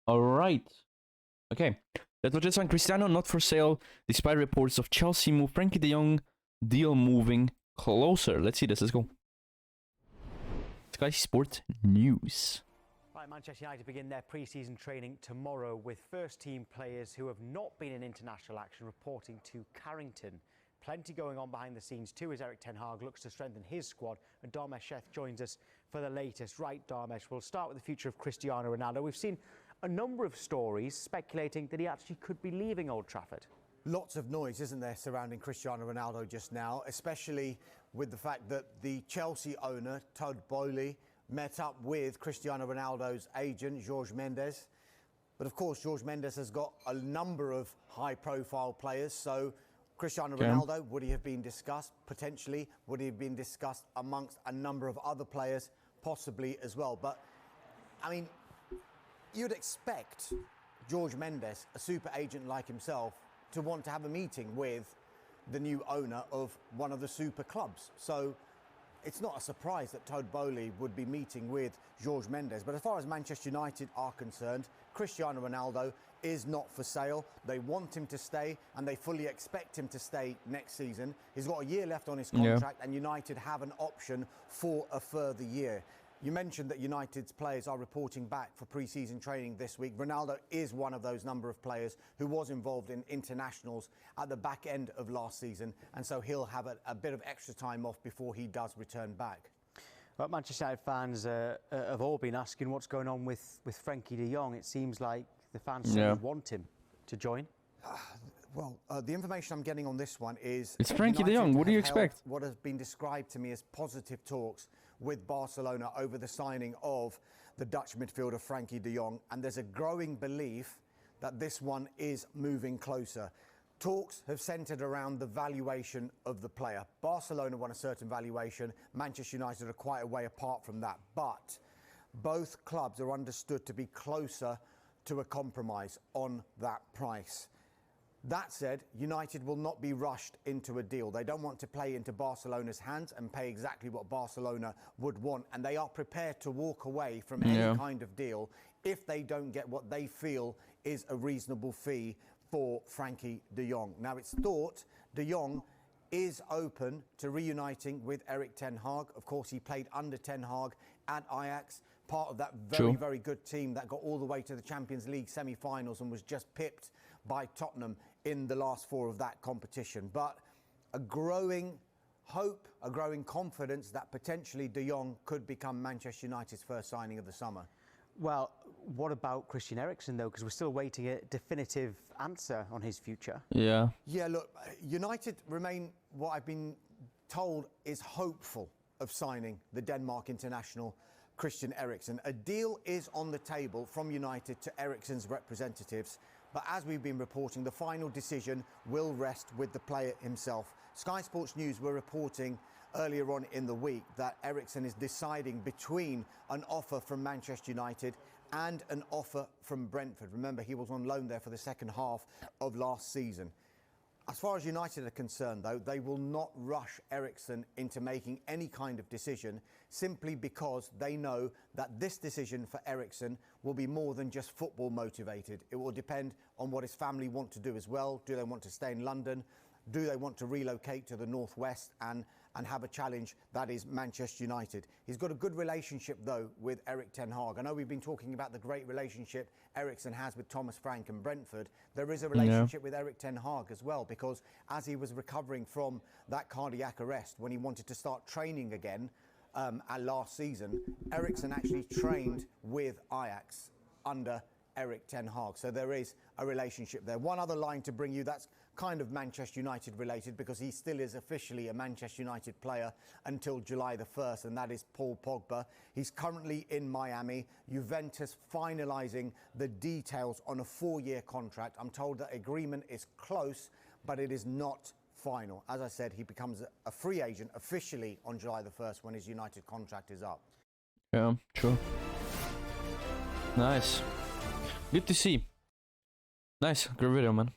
All right. Okay. That was just on Cristiano, not for sale, despite reports of Chelsea move. Frenkie de Jong deal moving closer. Let's see this. Let's go. Sky Sport News. Right, Manchester United begin their pre-season training tomorrow with first-team players who have not been in international action reporting to Carrington. Plenty going on behind the scenes too as Erik ten Hag looks to strengthen his squad, and Dharmesh Sheth joins us for the latest. Right, Dharmesh, we'll start with the future of Cristiano Ronaldo. We've seen a number of stories speculating that he actually could be leaving Old Trafford. Lots of noise, isn't there, surrounding Cristiano Ronaldo just now, especially with the fact that the Chelsea owner, Todd Boehly, met up with Cristiano Ronaldo's agent, Jorge Mendes. But of course, Jorge Mendes has got a number of high-profile players, so Cristiano Ronaldo, would he have been discussed? Potentially. Would he have been discussed amongst a number of other players? Possibly as well. But, I mean, you'd expect Jorge Mendes, a super agent like himself, to want to have a meeting with the new owner of one of the super clubs. So it's not a surprise that Todd Boehly would be meeting with Jorge Mendes. But as far as Manchester United are concerned, Cristiano Ronaldo is not for sale. They want him to stay, and they fully expect him to stay next season. He's got a year left on his contract, and United have an option for a further year. You mentioned that United's players are reporting back for pre-season training this week. Ronaldo is one of those number of players who was involved in internationals at the back end of last season, and so he'll have a bit of extra time off before he does return back. Well, Manchester United fans have all been asking what's going on with Frenkie de Jong. It seems like the fans want him to join. Well, the information I'm getting on this one is... It's Frenkie de Jong. What do you expect? What has been described to me as positive talks with Barcelona over the signing of the Dutch midfielder Frenkie de Jong, and there's a growing belief that this one is moving closer. Talks have centred around the valuation of the player. Barcelona want a certain valuation. Manchester United are quite a way apart from that. But both clubs are understood to be closer to a compromise on that price. That said, United will not be rushed into a deal. They don't want to play into Barcelona's hands and pay exactly what Barcelona would want. And they are prepared to walk away from any kind of deal if they don't get what they feel is a reasonable fee for Frenkie de Jong. Now, it's thought de Jong is open to reuniting with Erik ten Hag. Of course, he played under ten Hag at Ajax, part of that very good team that got all the way to the Champions League semi-finals and was just pipped by Tottenham in the last four of that competition. But a growing hope, a growing confidence that potentially de Jong could become Manchester United's first signing of the summer. Well, what about Christian Eriksen, though? Because we're still waiting a definitive answer on his future. Yeah, look, United remain, what I've been told, is hopeful of signing the Denmark international Christian Eriksen. A deal is on the table from United to Eriksen's representatives, but as we've been reporting, the final decision will rest with the player himself. Sky Sports News were reporting earlier on in the week that Eriksen is deciding between an offer from Manchester United and an offer from Brentford. Remember, he was on loan there for the second half of last season. As far as United are concerned, though, they will not rush Eriksen into making any kind of decision simply because they know that this decision for Eriksen will be more than just football motivated. It will depend on what his family want to do as well. Do they want to stay in London? Do they want to relocate to the northwest and have a challenge that is Manchester United? He's got a good relationship, though, with Erik ten Hag. I know we've been talking about the great relationship Eriksen has with Thomas Frank and Brentford. There is a relationship with Erik ten Hag as well, because as he was recovering from that cardiac arrest, when he wanted to start training again last season, Eriksen actually trained with Ajax under Erik ten Hag. So there is a relationship there. One other line to bring you that's kind of Manchester United related, because he still is officially a Manchester United player until July the 1st, and that is Paul Pogba. He's currently in Miami. Juventus finalising the details on a 4-year contract. I'm told that agreement is close, but it is not final. As I said, he becomes a free agent officially on July the 1st when his United contract is up. Yeah, true. Nice. Good to see. Nice. Great video, man.